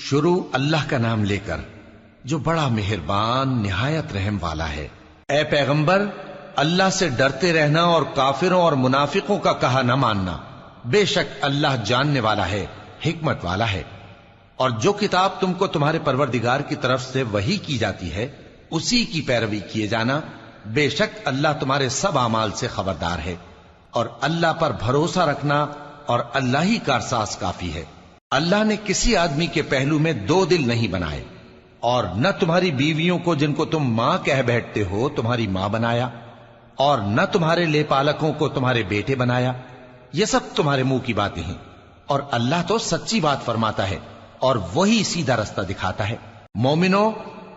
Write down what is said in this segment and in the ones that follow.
شروع اللہ کا نام لے کر جو بڑا مہربان نہایت رحم والا ہے۔ اے پیغمبر، اللہ سے ڈرتے رہنا اور کافروں اور منافقوں کا کہا نہ ماننا، بے شک اللہ جاننے والا ہے، حکمت والا ہے۔ اور جو کتاب تم کو تمہارے پروردگار کی طرف سے وحی کی جاتی ہے اسی کی پیروی کیے جانا، بے شک اللہ تمہارے سب اعمال سے خبردار ہے۔ اور اللہ پر بھروسہ رکھنا اور اللہ ہی کارساز کافی ہے۔ اللہ نے کسی آدمی کے پہلو میں دو دل نہیں بنائے، اور نہ تمہاری بیویوں کو جن کو تم ماں کہہ بیٹھتے ہو تمہاری ماں بنایا، اور نہ تمہارے لے پالکوں کو تمہارے بیٹے بنایا۔ یہ سب تمہارے منہ کی باتیں ہیں، اور اللہ تو سچی بات فرماتا ہے اور وہی سیدھا رستہ دکھاتا ہے۔ مومنو،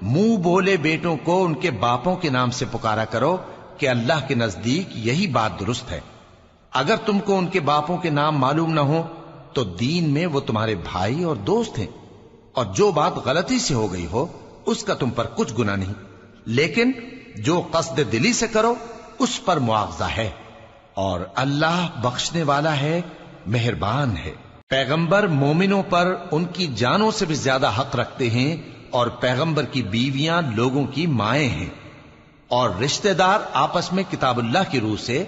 منہ بولے بیٹوں کو ان کے باپوں کے نام سے پکارا کرو کہ اللہ کے نزدیک یہی بات درست ہے۔ اگر تم کو ان کے باپوں کے نام معلوم نہ ہو تو دین میں وہ تمہارے بھائی اور دوست ہیں، اور جو بات غلطی سے ہو گئی ہو اس کا تم پر کچھ گناہ نہیں، لیکن جو قصد دلی سے کرو اس پر معاوضہ ہے، اور اللہ بخشنے والا ہے، مہربان ہے۔ پیغمبر مومنوں پر ان کی جانوں سے بھی زیادہ حق رکھتے ہیں، اور پیغمبر کی بیویاں لوگوں کی مائیں ہیں، اور رشتہ دار آپس میں کتاب اللہ کی روح سے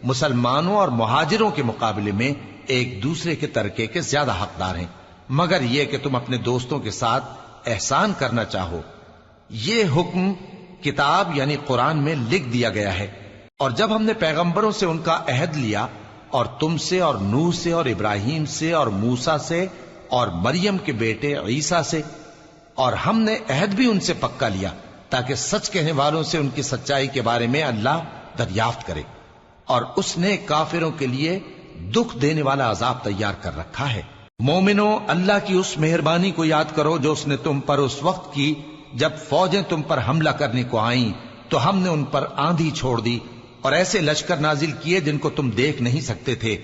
مسلمانوں اور مہاجروں کے مقابلے میں ایک دوسرے کے ترکے کے زیادہ حقدار ہیں، مگر یہ کہ تم اپنے دوستوں کے ساتھ احسان کرنا چاہو۔ یہ حکم کتاب یعنی قرآن میں لکھ دیا گیا ہے۔ اور جب ہم نے پیغمبروں سے ان کا عہد لیا، اور تم سے اور نوح سے اور ابراہیم سے اور موسیٰ سے اور مریم کے بیٹے عیسیٰ سے، اور ہم نے عہد بھی ان سے پکا لیا تاکہ سچ کہنے والوں سے ان کی سچائی کے بارے میں اللہ دریافت کرے، اور اس نے کافروں کے لیے دکھ دینے والا عذاب تیار کر رکھا ہے۔ مومنو، اللہ کی اس مہربانی کو یاد کرو جو اس نے تم پر اس وقت کی جب فوجیں تم پر حملہ کرنے کو آئیں تو ہم نے ان پر آندھی چھوڑ دی اور ایسے لشکر نازل کیے جن کو تم دیکھ نہیں سکتے تھے،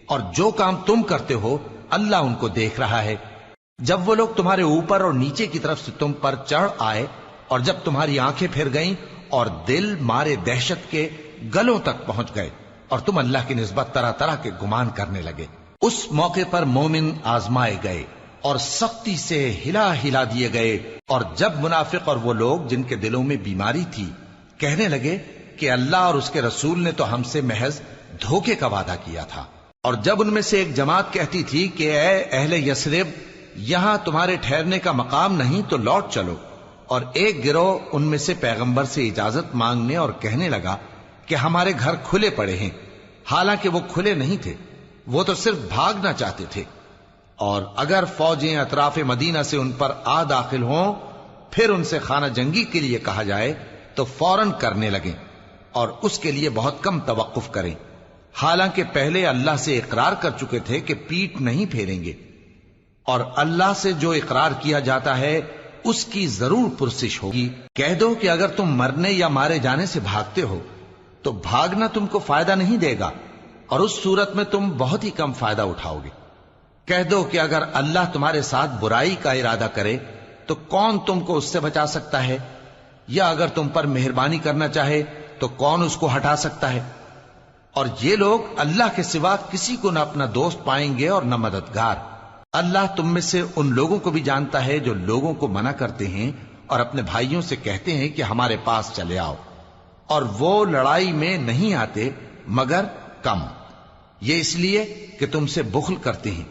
اور جو کام تم کرتے ہو اللہ ان کو دیکھ رہا ہے۔ جب وہ لوگ تمہارے اوپر اور نیچے کی طرف سے تم پر چڑھ آئے، اور جب تمہاری آنکھیں پھر گئیں اور دل مارے دہشت کے گلوں تک پہنچ گئے، اور تم اللہ کی نسبت طرح طرح کے گمان کرنے لگے، اس موقع پر مومن آزمائے گئے اور سختی سے ہلا ہلا دیے گئے۔ اور جب منافق اور وہ لوگ جن کے دلوں میں بیماری تھی کہنے لگے کہ اللہ اور اس کے رسول نے تو ہم سے محض دھوکے کا وعدہ کیا تھا، اور جب ان میں سے ایک جماعت کہتی تھی کہ اے اہل یثرب، یہاں تمہارے ٹھہرنے کا مقام نہیں تو لوٹ چلو، اور ایک گروہ ان میں سے پیغمبر سے اجازت مانگنے اور کہنے لگا کہ ہمارے گھر کھلے پڑے ہیں، حالانکہ وہ کھلے نہیں تھے، وہ تو صرف بھاگنا چاہتے تھے۔ اور اگر فوجیں اطراف مدینہ سے ان پر آ داخل ہوں، پھر ان سے خانہ جنگی کے لیے کہا جائے تو فوراً کرنے لگیں، اور اس کے لیے بہت کم توقف کریں، حالانکہ پہلے اللہ سے اقرار کر چکے تھے کہ پیٹھ نہیں پھیریں گے، اور اللہ سے جو اقرار کیا جاتا ہے اس کی ضرور پرسش ہوگی۔ کہہ دو کہ اگر تم مرنے یا مارے جانے سے بھاگتے ہو تو بھاگنا تم کو فائدہ نہیں دے گا، اور اس صورت میں تم بہت ہی کم فائدہ اٹھاؤ گے۔ کہہ دو کہ اگر اللہ تمہارے ساتھ برائی کا ارادہ کرے تو کون تم کو اس سے بچا سکتا ہے، یا اگر تم پر مہربانی کرنا چاہے تو کون اس کو ہٹا سکتا ہے۔ اور یہ لوگ اللہ کے سوا کسی کو نہ اپنا دوست پائیں گے اور نہ مددگار۔ اللہ تم میں سے ان لوگوں کو بھی جانتا ہے جو لوگوں کو منع کرتے ہیں اور اپنے بھائیوں سے کہتے ہیں کہ ہمارے پاس چلے آؤ، اور وہ لڑائی میں نہیں آتے مگر کم، یہ اس لیے کہ تم سے بخل کرتے ہیں۔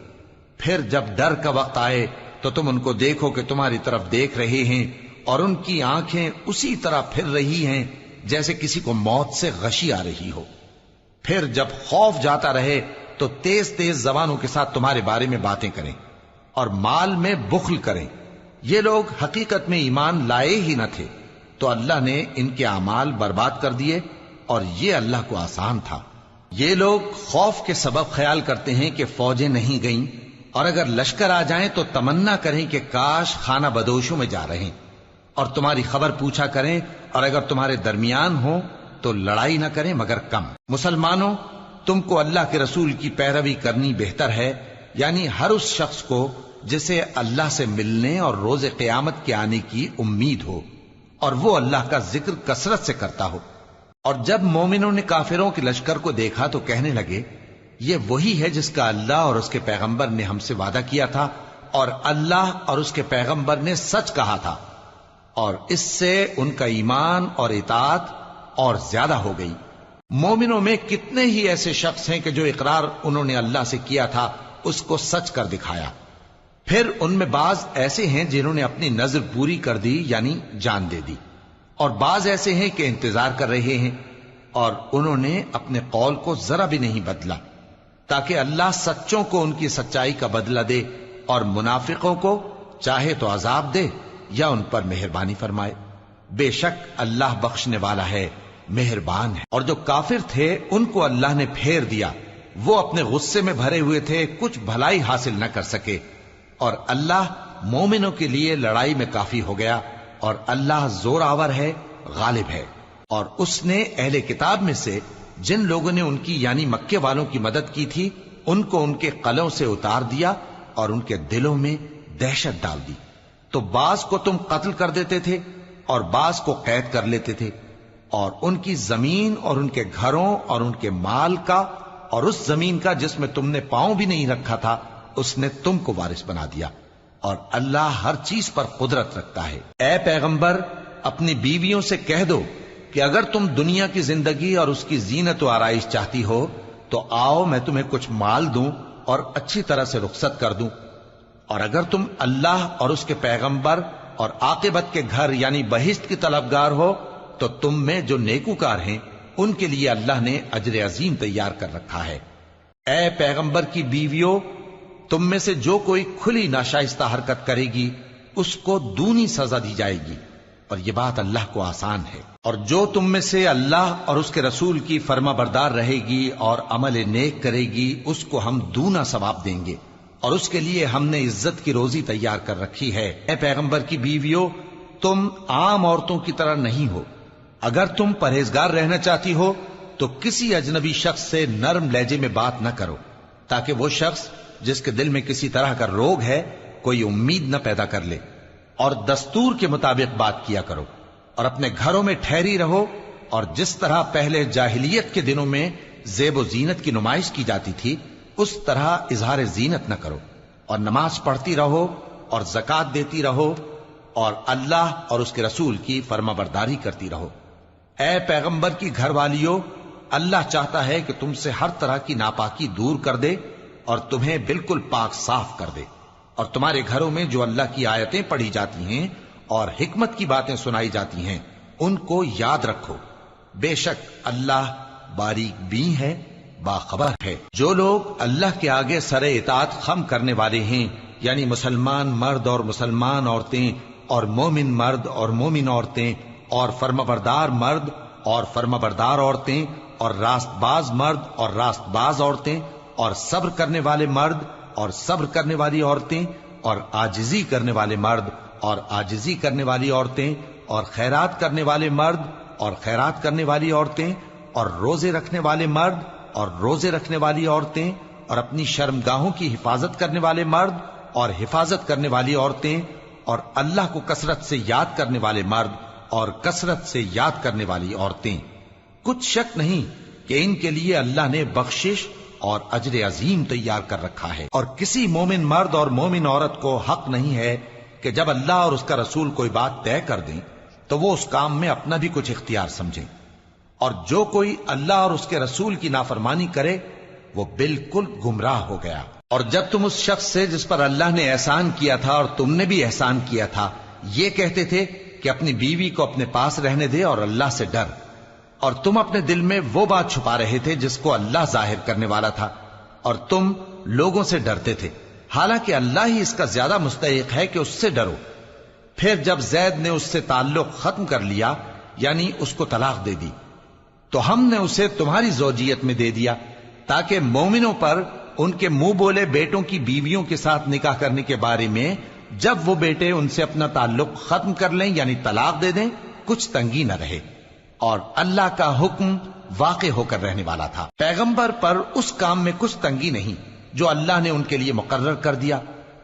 پھر جب ڈر کا وقت آئے تو تم ان کو دیکھو کہ تمہاری طرف دیکھ رہے ہیں، اور ان کی آنکھیں اسی طرح پھر رہی ہیں جیسے کسی کو موت سے غشی آ رہی ہو۔ پھر جب خوف جاتا رہے تو تیز تیز زبانوں کے ساتھ تمہارے بارے میں باتیں کریں اور مال میں بخل کریں۔ یہ لوگ حقیقت میں ایمان لائے ہی نہ تھے، تو اللہ نے ان کے اعمال برباد کر دیے، اور یہ اللہ کو آسان تھا۔ یہ لوگ خوف کے سبب خیال کرتے ہیں کہ فوجیں نہیں گئیں، اور اگر لشکر آ جائیں تو تمنا کریں کہ کاش خانہ بدوشوں میں جا رہے ہیں، اور تمہاری خبر پوچھا کریں، اور اگر تمہارے درمیان ہوں تو لڑائی نہ کریں مگر کم۔ مسلمانوں، تم کو اللہ کے رسول کی پیروی کرنی بہتر ہے، یعنی ہر اس شخص کو جسے اللہ سے ملنے اور روز قیامت کے آنے کی امید ہو، اور وہ اللہ کا ذکر کثرت سے کرتا ہو۔ اور جب مومنوں نے کافروں کے لشکر کو دیکھا تو کہنے لگے، یہ وہی ہے جس کا اللہ اور اس کے پیغمبر نے ہم سے وعدہ کیا تھا، اور اللہ اور اس کے پیغمبر نے سچ کہا تھا، اور اس سے ان کا ایمان اور اطاعت اور زیادہ ہو گئی۔ مومنوں میں کتنے ہی ایسے شخص ہیں کہ جو اقرار انہوں نے اللہ سے کیا تھا اس کو سچ کر دکھایا۔ پھر ان میں بعض ایسے ہیں جنہوں نے اپنی نظر پوری کر دی، یعنی جان دے دی، اور بعض ایسے ہیں کہ انتظار کر رہے ہیں، اور انہوں نے اپنے قول کو ذرا بھی نہیں بدلا، تاکہ اللہ سچوں کو ان کی سچائی کا بدلہ دے اور منافقوں کو چاہے تو عذاب دے یا ان پر مہربانی فرمائے۔ بے شک اللہ بخشنے والا ہے، مہربان ہے۔ اور جو کافر تھے ان کو اللہ نے پھیر دیا، وہ اپنے غصے میں بھرے ہوئے تھے، کچھ بھلائی حاصل نہ کر سکے، اور اللہ مومنوں کے لیے لڑائی میں کافی ہو گیا، اور اللہ زور آور ہے، غالب ہے۔ اور اس نے اہل کتاب میں سے جن لوگوں نے ان کی یعنی مکے والوں کی مدد کی تھی ان کو ان کے قلعوں سے اتار دیا اور ان کے دلوں میں دہشت ڈال دی، تو بعض کو تم قتل کر دیتے تھے اور بعض کو قید کر لیتے تھے، اور ان کی زمین اور ان کے گھروں اور ان کے مال کا اور اس زمین کا جس میں تم نے پاؤں بھی نہیں رکھا تھا اس نے تم کو وارث بنا دیا، اور اللہ ہر چیز پر قدرت رکھتا ہے۔ اے پیغمبر، اپنی بیویوں سے کہہ دو کہ اگر تم دنیا کی زندگی اور اس کی زینت و آرائش چاہتی ہو تو آؤ میں تمہیں کچھ مال دوں اور اچھی طرح سے رخصت کر دوں، اور اگر تم اللہ اور اس کے پیغمبر اور عاقبت کے گھر یعنی بہشت کی طلبگار ہو تو تم میں جو نیکوکار ہیں ان کے لیے اللہ نے اجر عظیم تیار کر رکھا ہے۔ اے پیغمبر کی بیویوں، تم میں سے جو کوئی کھلی ناشائستہ حرکت کرے گی اس کو دونی سزا دی جائے گی، اور یہ بات اللہ کو آسان ہے۔ اور جو تم میں سے اللہ اور اس کے رسول کی فرما بردار رہے گی اور عمل نیک کرے گی اس کو ہم دونا ثواب دیں گے، اور اس کے لیے ہم نے عزت کی روزی تیار کر رکھی ہے۔ اے پیغمبر کی بیویوں، تم عام عورتوں کی طرح نہیں ہو، اگر تم پرہیزگار رہنا چاہتی ہو تو کسی اجنبی شخص سے نرم لہجے میں بات نہ کرو، تاکہ وہ شخص جس کے دل میں کسی طرح کا روگ ہے کوئی امید نہ پیدا کر لے، اور دستور کے مطابق بات کیا کرو، اور اپنے گھروں میں ٹھہری رہو، اور جس طرح پہلے جاہلیت کے دنوں میں زیب و زینت کی نمائش کی جاتی تھی اس طرح اظہار زینت نہ کرو، اور نماز پڑھتی رہو اور زکوٰۃ دیتی رہو، اور اللہ اور اس کے رسول کی فرما برداری کرتی رہو۔ اے پیغمبر کی گھر والیوں، اللہ چاہتا ہے کہ تم سے ہر طرح کی ناپاکی دور کر دے اور تمہیں بالکل پاک صاف کر دے، اور تمہارے گھروں میں جو اللہ کی آیتیں پڑھی جاتی ہیں اور حکمت کی باتیں سنائی جاتی ہیں ان کو یاد رکھو، بے شک اللہ باریک بین ہے، باخبر ہے۔ جو لوگ اللہ کے آگے سر اطاعت خم کرنے والے ہیں، یعنی مسلمان مرد اور مسلمان عورتیں اور مومن مرد اور مومن عورتیں اور فرمانبردار مرد اور فرمانبردار عورتیں اور راست باز مرد اور راست باز عورتیں اور صبر کرنے والے مرد اور صبر کرنے والی عورتیں اور عاجزی کرنے والے مرد اور عاجزی کرنے والی عورتیں اور خیرات کرنے والے مرد اور خیرات کرنے والی عورتیں اور روزے رکھنے والے مرد اور روزے رکھنے والی عورتیں اور اپنی شرمگاہوں کی حفاظت کرنے والے مرد اور حفاظت کرنے والی عورتیں اور اللہ کو کثرت سے یاد کرنے والے مرد اور کثرت سے یاد کرنے والی عورتیں۔ کچھ شک نہیں کہ ان کے لیے اللہ نے بخشش اور اجر عظیم تیار کر رکھا ہے۔ اور کسی مومن مرد اور مومن عورت کو حق نہیں ہے کہ جب اللہ اور اس کا رسول کوئی بات طے کر دیں تو وہ اس کام میں اپنا بھی کچھ اختیار سمجھیں، اور جو کوئی اللہ اور اس کے رسول کی نافرمانی کرے وہ بالکل گمراہ ہو گیا۔ اور جب تم اس شخص سے جس پر اللہ نے احسان کیا تھا اور تم نے بھی احسان کیا تھا یہ کہتے تھے کہ اپنی بیوی کو اپنے پاس رہنے دے اور اللہ سے ڈر، اور تم اپنے دل میں وہ بات چھپا رہے تھے جس کو اللہ ظاہر کرنے والا تھا، اور تم لوگوں سے ڈرتے تھے، حالانکہ اللہ ہی اس کا زیادہ مستحق ہے کہ اس سے ڈرو۔ پھر جب زید نے اس سے تعلق ختم کر لیا یعنی اس کو طلاق دے دی تو ہم نے اسے تمہاری زوجیت میں دے دیا تاکہ مومنوں پر ان کے منہ بولے بیٹوں کی بیویوں کے ساتھ نکاح کرنے کے بارے میں جب وہ بیٹے ان سے اپنا تعلق ختم کر لیں یعنی طلاق دے دیں کچھ تنگی نہ رہے، اور اللہ کا حکم واقع ہو کر رہنے والا تھا۔ پیغمبر پر اس کام میں کچھ تنگی نہیں جو اللہ نے ان کے لیے مقرر کر دیا،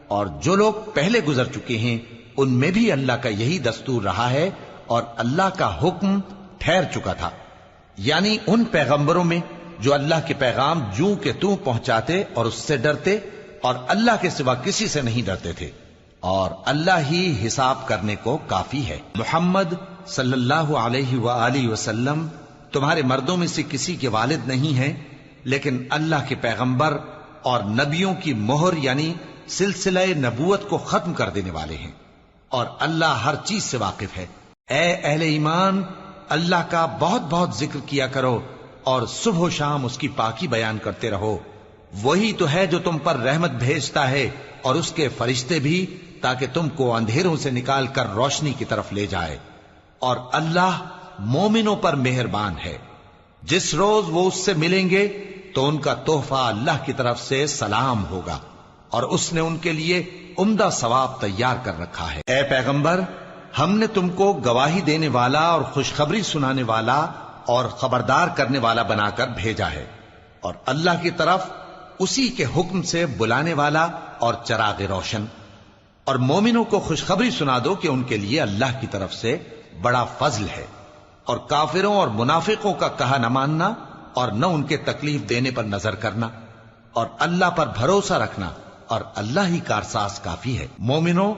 اور جو لوگ پہلے گزر چکے ہیں ان میں بھی اللہ کا یہی دستور رہا ہے، اور اللہ کا حکم ٹھہر چکا تھا، یعنی ان پیغمبروں میں جو اللہ کے پیغام جوں کہ توں پہنچاتے اور اس سے ڈرتے اور اللہ کے سوا کسی سے نہیں ڈرتے تھے، اور اللہ ہی حساب کرنے کو کافی ہے۔ محمد صلی اللہ علیہ وآلہ وسلم تمہارے مردوں میں سے کسی کے والد نہیں ہیں، لیکن اللہ کے پیغمبر اور نبیوں کی مہر یعنی سلسلہ نبوت کو ختم کر دینے والے ہیں، اور اللہ ہر چیز سے واقف ہے۔ اے اہل ایمان، اللہ کا بہت بہت ذکر کیا کرو اور صبح و شام اس کی پاکی بیان کرتے رہو۔ وہی تو ہے جو تم پر رحمت بھیجتا ہے اور اس کے فرشتے بھی، تاکہ تم کو اندھیروں سے نکال کر روشنی کی طرف لے جائے، اور اللہ مومنوں پر مہربان ہے۔ جس روز وہ اس سے ملیں گے تو ان کا تحفہ اللہ کی طرف سے سلام ہوگا، اور اس نے ان کے لیے عمدہ ثواب تیار کر رکھا ہے۔ اے پیغمبر، ہم نے تم کو گواہی دینے والا اور خوشخبری سنانے والا اور خبردار کرنے والا بنا کر بھیجا ہے، اور اللہ کی طرف اسی کے حکم سے بلانے والا اور چراغ روشن۔ اور مومنوں کو خوشخبری سنا دو کہ ان کے لیے اللہ کی طرف سے بڑا فضل ہے، اور کافروں اور منافقوں کا کہا نہ ماننا اور نہ ان کے تکلیف دینے پر نظر کرنا، اور اللہ پر بھروسہ رکھنا، اور اللہ ہی کارساز کافی ہے۔ مومنوں،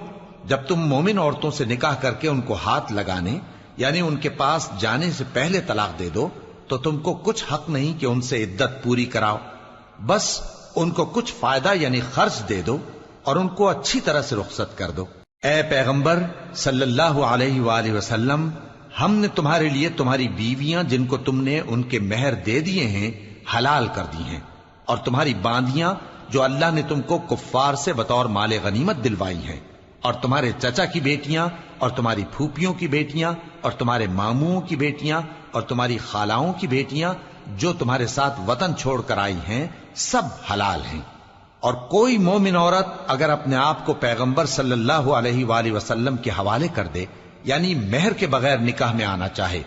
جب تم مومن عورتوں سے نکاح کر کے ان کو ہاتھ لگانے یعنی ان کے پاس جانے سے پہلے طلاق دے دو تو تم کو کچھ حق نہیں کہ ان سے عدت پوری کراؤ، بس ان کو کچھ فائدہ یعنی خرچ دے دو اور ان کو اچھی طرح سے رخصت کر دو۔ اے پیغمبر صلی اللہ علیہ وآلہ وسلم، ہم نے تمہارے لیے تمہاری بیویاں جن کو تم نے ان کے مہر دے دیے ہیں حلال کر دی ہیں، اور تمہاری باندیاں جو اللہ نے تم کو کفار سے بطور مال غنیمت دلوائی ہیں، اور تمہارے چچا کی بیٹیاں اور تمہاری پھوپھیوں کی بیٹیاں اور تمہارے ماموں کی بیٹیاں اور تمہاری خالاؤں کی بیٹیاں جو تمہارے ساتھ وطن چھوڑ کر آئی ہیں، سب حلال ہیں۔ اور کوئی مومن عورت اگر اپنے آپ کو پیغمبر صلی اللہ علیہ وآلہ وسلم کے حوالے کر دے یعنی مہر کے بغیر نکاح میں آنا چاہے،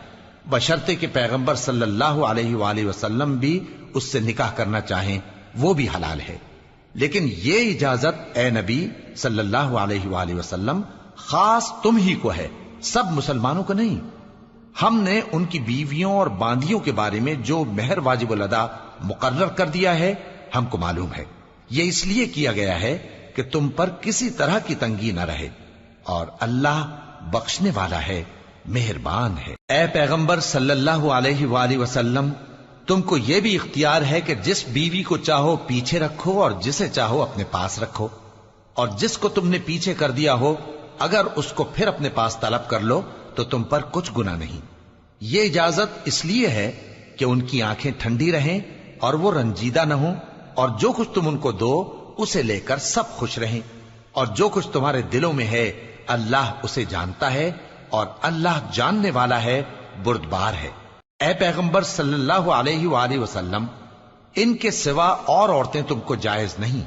بشرطے کہ پیغمبر صلی اللہ علیہ وآلہ وسلم بھی اس سے نکاح کرنا چاہیں، وہ بھی حلال ہے۔ لیکن یہ اجازت اے نبی صلی اللہ علیہ وآلہ وسلم خاص تم ہی کو ہے، سب مسلمانوں کو نہیں۔ ہم نے ان کی بیویوں اور باندیوں کے بارے میں جو مہر واجب الادا مقرر کر دیا ہے ہم کو معلوم ہے، یہ اس لیے کیا گیا ہے کہ تم پر کسی طرح کی تنگی نہ رہے، اور اللہ بخشنے والا ہے، مہربان ہے۔ اے پیغمبر صلی اللہ علیہ وآلہ وسلم، تم کو یہ بھی اختیار ہے کہ جس بیوی کو چاہو پیچھے رکھو اور جسے چاہو اپنے پاس رکھو، اور جس کو تم نے پیچھے کر دیا ہو اگر اس کو پھر اپنے پاس طلب کر لو تو تم پر کچھ گناہ نہیں۔ یہ اجازت اس لیے ہے کہ ان کی آنکھیں ٹھنڈی رہیں اور وہ رنجیدہ نہ ہوں، اور جو کچھ تم ان کو دو اسے لے کر سب خوش رہیں، اور جو کچھ تمہارے دلوں میں ہے اللہ اسے جانتا ہے، اور اللہ جاننے والا ہے، بردبار ہے۔ اے پیغمبر صلی اللہ علیہ وآلہ وسلم، ان کے سوا اور عورتیں تم کو جائز نہیں،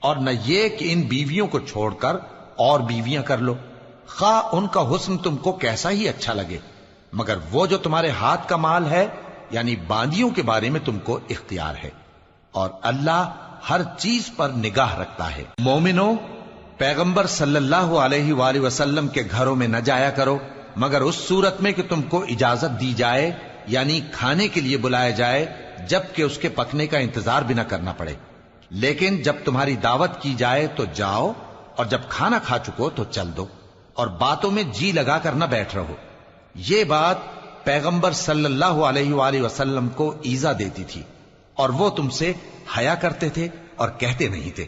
اور نہ یہ کہ ان بیویوں کو چھوڑ کر اور بیویاں کر لو، خواہ ان کا حسن تم کو کیسا ہی اچھا لگے، مگر وہ جو تمہارے ہاتھ کا مال ہے یعنی باندیوں کے بارے میں تم کو اختیار ہے، اور اللہ ہر چیز پر نگاہ رکھتا ہے۔ مومنوں، پیغمبر صلی اللہ علیہ وآلہ وسلم کے گھروں میں نہ جایا کرو مگر اس صورت میں کہ تم کو اجازت دی جائے یعنی کھانے کے لیے بلایا جائے، جبکہ اس کے پکنے کا انتظار بھی نہ کرنا پڑے۔ لیکن جب تمہاری دعوت کی جائے تو جاؤ، اور جب کھانا کھا چکو تو چل دو، اور باتوں میں جی لگا کر نہ بیٹھ رہو۔ یہ بات پیغمبر صلی اللہ علیہ وآلہ وسلم کو ایذا دیتی تھی، اور وہ تم سے حیا کرتے تھے اور کہتے نہیں تھے،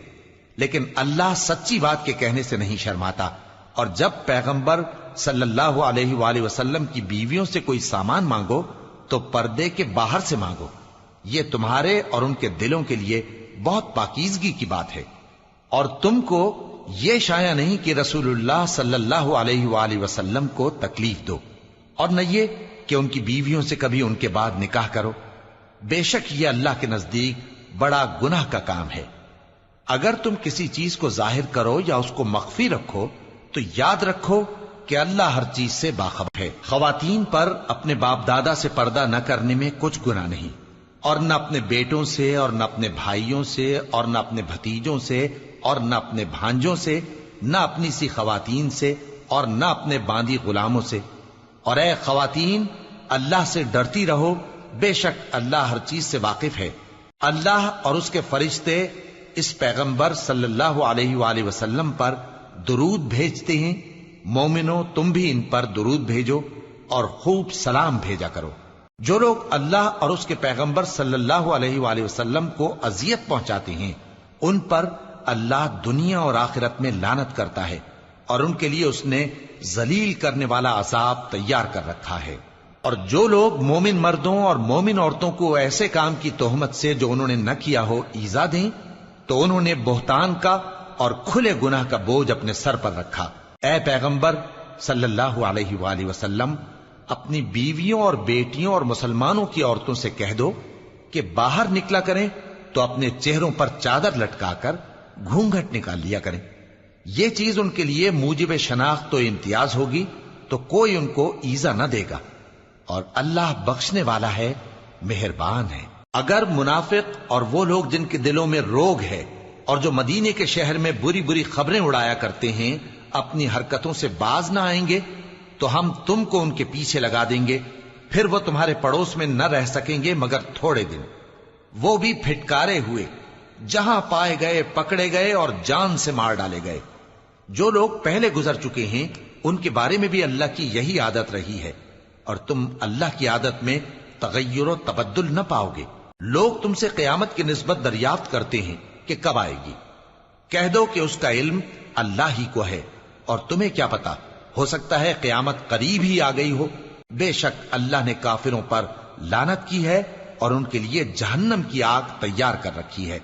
لیکن اللہ سچی بات کے کہنے سے نہیں شرماتا، اور جب پیغمبر صلی اللہ علیہ وآلہ وسلم کی بیویوں سے کوئی سامان مانگو تو پردے کے باہر سے مانگو، یہ تمہارے اور ان کے دلوں کے لیے بہت پاکیزگی کی بات ہے۔ اور تم کو یہ شایع نہیں کہ رسول اللہ صلی اللہ علیہ وآلہ وسلم کو تکلیف دو، اور نہ یہ کہ ان کی بیویوں سے کبھی ان کے بعد نکاح کرو، بے شک یہ اللہ کے نزدیک بڑا گناہ کا کام ہے۔ اگر تم کسی چیز کو ظاہر کرو یا اس کو مخفی رکھو تو یاد رکھو کہ اللہ ہر چیز سے باخبر ہے۔ خواتین پر اپنے باپ دادا سے پردہ نہ کرنے میں کچھ گناہ نہیں، اور نہ اپنے بیٹوں سے اور نہ اپنے بھائیوں سے اور نہ اپنے بھتیجوں سے اور نہ اپنے بھانجوں سے، نہ اپنی سی خواتین سے اور نہ اپنے باندی غلاموں سے۔ اور اے خواتین، اللہ سے ڈرتی رہو، بے شک اللہ ہر چیز سے واقف ہے۔ اللہ اور اس کے فرشتے اس پیغمبر صلی اللہ علیہ وآلہ وسلم پر درود بھیجتے ہیں، مومنو تم بھی ان پر درود بھیجو اور خوب سلام بھیجا کرو۔ جو لوگ اللہ اور اس کے پیغمبر صلی اللہ علیہ وآلہ وسلم کو اذیت پہنچاتے ہیں ان پر اللہ دنیا اور آخرت میں لعنت کرتا ہے، اور ان کے لیے اس نے ذلیل کرنے والا عذاب تیار کر رکھا ہے۔ اور جو لوگ مومن مردوں اور مومن عورتوں کو ایسے کام کی تہمت سے جو انہوں نے نہ کیا ہو ایذا دیں تو انہوں نے بہتان کا اور کھلے گناہ کا بوجھ اپنے سر پر رکھا۔ اے پیغمبر صلی اللہ علیہ وآلہ وسلم، اپنی بیویوں اور بیٹیوں اور مسلمانوں کی عورتوں سے کہہ دو کہ باہر نکلا کریں تو اپنے چہروں پر چادر لٹکا کر گھونگھٹ نکال لیا کریں۔ یہ چیز ان کے لیے موجب شناخت و امتیاز ہوگی تو کوئی ان کو ایذا نہ دے گا، اور اللہ بخشنے والا ہے، مہربان ہے۔ اگر منافق اور وہ لوگ جن کے دلوں میں روگ ہے اور جو مدینے کے شہر میں بری بری خبریں اڑایا کرتے ہیں اپنی حرکتوں سے باز نہ آئیں گے تو ہم تم کو ان کے پیچھے لگا دیں گے، پھر وہ تمہارے پڑوس میں نہ رہ سکیں گے مگر تھوڑے دن، وہ بھی پھٹکارے ہوئے، جہاں پائے گئے پکڑے گئے اور جان سے مار ڈالے گئے۔ جو لوگ پہلے گزر چکے ہیں ان کے بارے میں بھی اللہ کی یہی عادت رہی ہے، اور تم اللہ کی عادت میں تغیر و تبدل نہ پاؤ گے۔ لوگ تم سے قیامت کی نسبت دریافت کرتے ہیں کہ کب آئے گی، کہہ دو کہ اس کا علم اللہ ہی کو ہے، اور تمہیں کیا پتا، ہو سکتا ہے قیامت قریب ہی آ گئی ہو۔ بے شک اللہ نے کافروں پر لعنت کی ہے اور ان کے لیے جہنم کی آگ تیار کر رکھی ہے،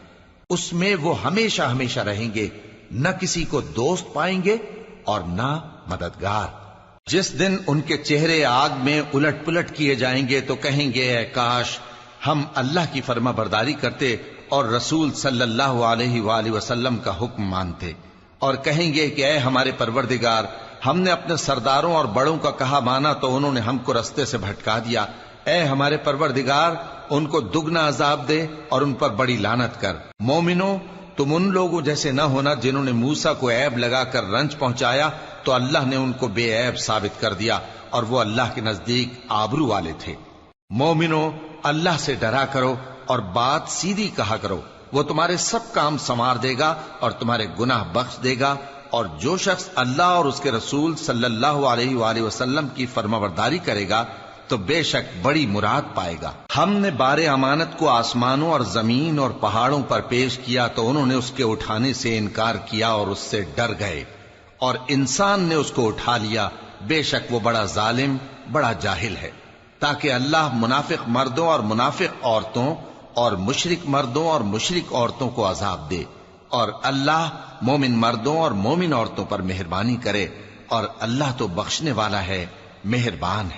اس میں وہ ہمیشہ ہمیشہ رہیں گے، نہ کسی کو دوست پائیں گے اور نہ مددگار۔ جس دن ان کے چہرے آگ میں الٹ پلٹ کیے جائیں گے تو کہیں گے اے کاش ہم اللہ کی فرما برداری کرتے اور رسول صلی اللہ علیہ وآلہ وسلم کا حکم مانتے، اور کہیں گے کہ اے ہمارے پروردگار، ہم نے اپنے سرداروں اور بڑوں کا کہا مانا تو انہوں نے ہم کو رستے سے بھٹکا دیا۔ اے ہمارے پروردگار، ان کو دگنا عذاب دے اور ان پر بڑی لعنت کر۔ مومنو تم ان لوگوں جیسے نہ ہونا جنہوں نے موسیٰ کو عیب لگا کر رنج پہنچایا تو اللہ نے ان کو بے عیب ثابت کر دیا، اور وہ اللہ کے نزدیک آبرو والے تھے۔ مومنو اللہ سے ڈرا کرو اور بات سیدھی کہا کرو، وہ تمہارے سب کام سنوار دے گا اور تمہارے گناہ بخش دے گا، اور جو شخص اللہ اور اس کے رسول صلی اللہ علیہ وآلہ وسلم کی فرمانبرداری کرے گا تو بے شک بڑی مراد پائے گا۔ ہم نے بار امانت کو آسمانوں اور زمین اور پہاڑوں پر پیش کیا تو انہوں نے اس کے اٹھانے سے انکار کیا اور اس سے ڈر گئے، اور انسان نے اس کو اٹھا لیا، بے شک وہ بڑا ظالم بڑا جاہل ہے۔ تاکہ اللہ منافق مردوں اور منافق عورتوں اور مشرک مردوں اور مشرک عورتوں کو عذاب دے، اور اللہ مومن مردوں اور مومن عورتوں پر مہربانی کرے، اور اللہ تو بخشنے والا ہے، مہربان ہے۔